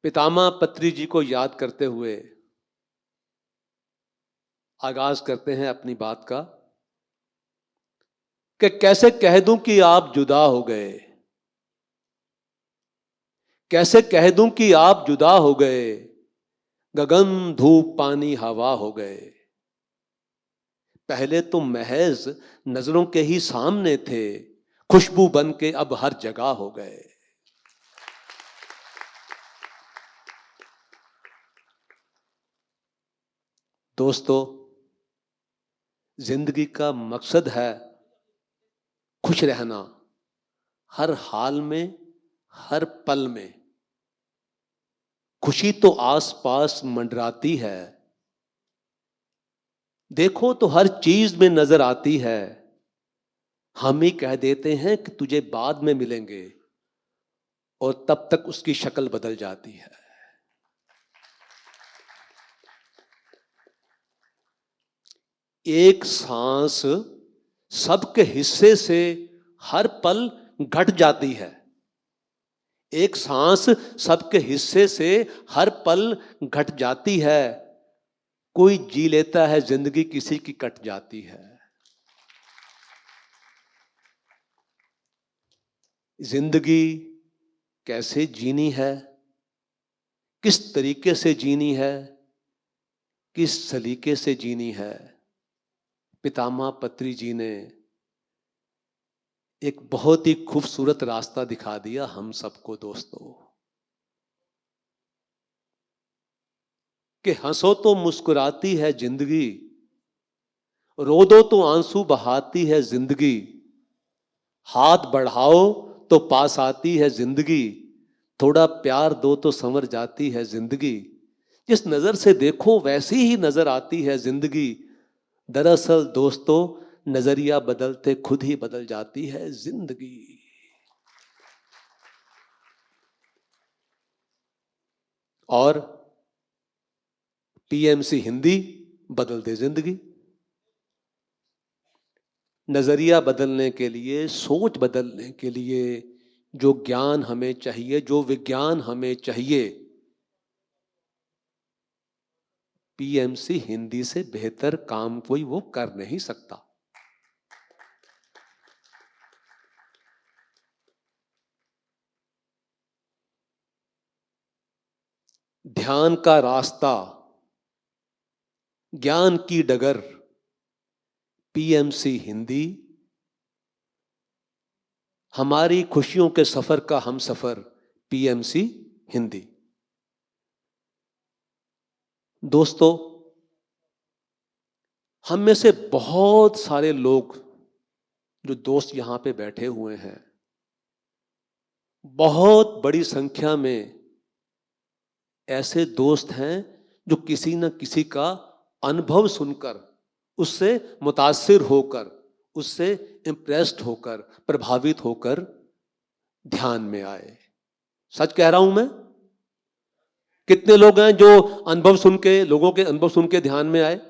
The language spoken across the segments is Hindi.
पितामह पत्री जी को याद करते हुए आगाज करते हैं अपनी बात का कि कैसे कह दूं कि आप जुदा हो गए, कैसे कह दूं कि आप जुदा हो गए, गगन धूप पानी हवा हो गए। पहले तो महज नजरों के ही सामने थे, खुशबू बन के अब हर जगह हो गए। दोस्तों, जिंदगी का मकसद है खुश रहना, हर हाल में, हर पल में। खुशी तो आसपास मंडराती है, देखो तो हर चीज में नजर आती है। हम ही कह देते हैं कि तुझे बाद में मिलेंगे, और तब तक उसकी शक्ल बदल जाती है। एक सांस सबके हिस्से से हर पल घट जाती है, एक सांस सबके हिस्से से हर पल घट जाती है। कोई जी लेता है जिंदगी, किसी की कट जाती है। जिंदगी कैसे जीनी है, किस तरीके से जीनी है, किस सलीके से जीनी है, पितामह पत्री जी ने एक बहुत ही खूबसूरत रास्ता दिखा दिया हम सबको। दोस्तों, कि हंसो तो मुस्कुराती है जिंदगी, रो दो तो आंसू बहाती है जिंदगी, हाथ बढ़ाओ तो पास आती है जिंदगी, थोड़ा प्यार दो तो संवर जाती है जिंदगी। जिस नजर से देखो वैसी ही नजर आती है जिंदगी। दरअसल दोस्तों, नजरिया बदलते खुद ही बदल जाती है जिंदगी। और पीएमसी हिंदी बदल दे जिंदगी। नजरिया बदलने के लिए, सोच बदलने के लिए जो ज्ञान हमें चाहिए, जो विज्ञान हमें चाहिए, पीएमसी हिंदी से बेहतर काम कोई वो कर नहीं सकता। ध्यान का रास्ता, ज्ञान की डगर, पीएमसी हिंदी। हमारी खुशियों के सफर का हम सफर, पीएमसी हिंदी। दोस्तों, हम में से बहुत सारे लोग जो दोस्त यहां पे बैठे हुए हैं, बहुत बड़ी संख्या में ऐसे दोस्त हैं जो किसी न किसी का अनुभव सुनकर, उससे मुतासिर होकर, उससे इंप्रेस्ड होकर, प्रभावित होकर ध्यान में आए। सच कह रहा हूं मैं? कितने लोग हैं जो अनुभव सुन के, लोगों के अनुभव सुन के ध्यान में आए?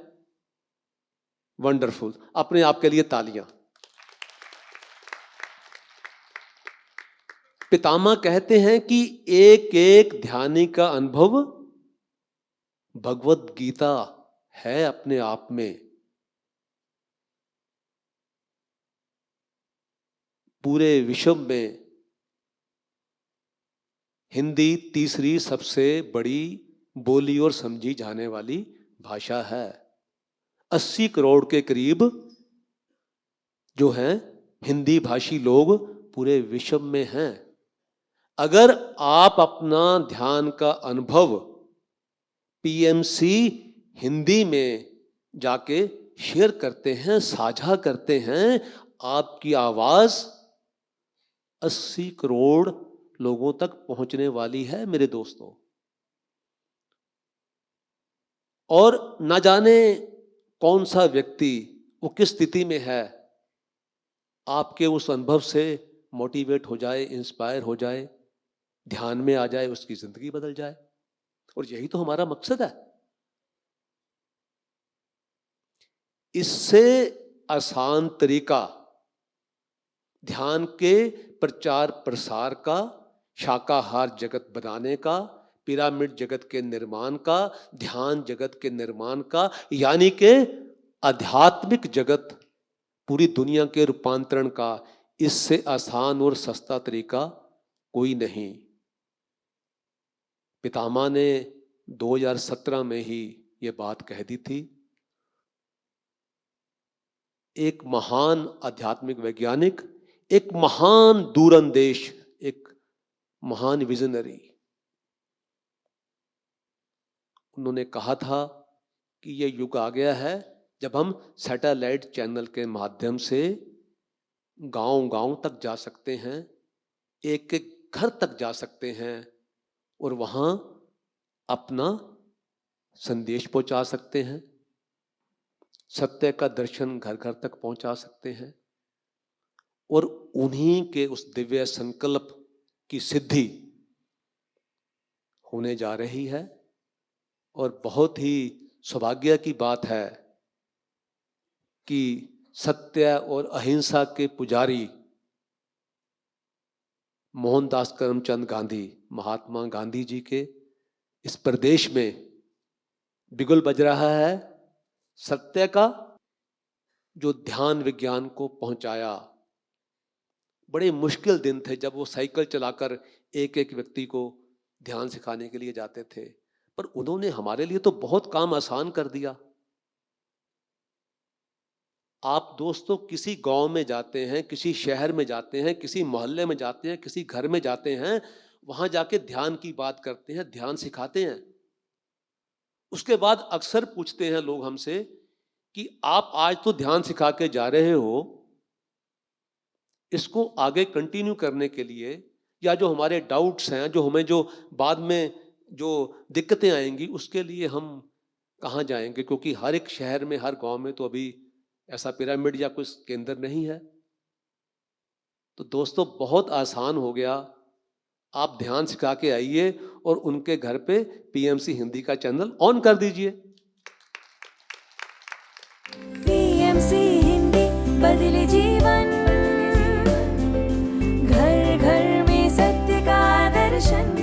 वंडरफुल, अपने आप के लिए तालियां। पितामह कहते हैं कि एक एक ध्यानी का अनुभव भगवत गीता है अपने आप में। पूरे विश्व में हिंदी तीसरी सबसे बड़ी बोली और समझी जाने वाली भाषा है। 80 करोड़ के करीब जो हैं हिंदी भाषी लोग पूरे विश्व में हैं। अगर आप अपना ध्यान का अनुभव पीएमसी हिंदी में जाके शेयर करते हैं, साझा करते हैं, आपकी आवाज 80 करोड़ लोगों तक पहुंचने वाली है मेरे दोस्तों। और ना जाने कौन सा व्यक्ति वो किस स्थिति में है, आपके उस अनुभव से मोटिवेट हो जाए, इंस्पायर हो जाए, ध्यान में आ जाए, उसकी जिंदगी बदल जाए। और यही तो हमारा मकसद है। इससे आसान तरीका ध्यान के प्रचार प्रसार का, शाकाहार जगत बनाने का, पिरामिड जगत के निर्माण का, ध्यान जगत के निर्माण का, यानी कि आध्यात्मिक जगत पूरी दुनिया के रूपांतरण का इससे आसान और सस्ता तरीका कोई नहीं। पितामह ने 2017 में ही ये बात कह दी थी। एक महान आध्यात्मिक वैज्ञानिक, एक महान दूरंदेश, एक महान विजनरी, उन्होंने कहा था कि ये युग आ गया है जब हम सैटेलाइट चैनल के माध्यम से गांव-गांव तक जा सकते हैं, एक एक घर तक जा सकते हैं और वहां अपना संदेश पहुंचा सकते हैं, सत्य का दर्शन घर घर तक पहुंचा सकते हैं और उन्हीं के उस दिव्य संकल्प की सिद्धि होने जा रही है। और बहुत ही सौभाग्य की बात है कि सत्य और अहिंसा के पुजारी मोहनदास करमचंद गांधी, महात्मा गांधी जी के इस प्रदेश में बिगुल बज रहा है सत्य का, जो ध्यान विज्ञान को पहुंचाया। बड़े मुश्किल दिन थे जब वो साइकिल चलाकर एक एक व्यक्ति को ध्यान सिखाने के लिए जाते थे, पर उन्होंने हमारे लिए तो बहुत काम आसान कर दिया। आप दोस्तों किसी गांव में जाते हैं, किसी शहर में जाते हैं, किसी मोहल्ले में जाते हैं, किसी घर में जाते हैं, वहां जाके ध्यान की बात करते हैं, ध्यान सिखाते हैं। उसके बाद अक्सर पूछते हैं लोग हमसे कि आप आज तो ध्यान सिखा के जा रहे हो, इसको आगे कंटिन्यू करने के लिए या जो हमारे डाउट्स हैं, जो हमें जो बाद में जो दिक्कतें आएंगी उसके लिए हम कहाँ जाएंगे, क्योंकि हर एक शहर में, हर गांव में तो अभी ऐसा पिरामिड या कुछ केंद्र नहीं है। तो दोस्तों बहुत आसान हो गया, आप ध्यान सिखा के आइए और उनके घर पे पीएमसी हिंदी का चैनल ऑन कर दीजिए। पीएमसी हिंदी बदले जीवन, घर घर में सत्य का दर्शन।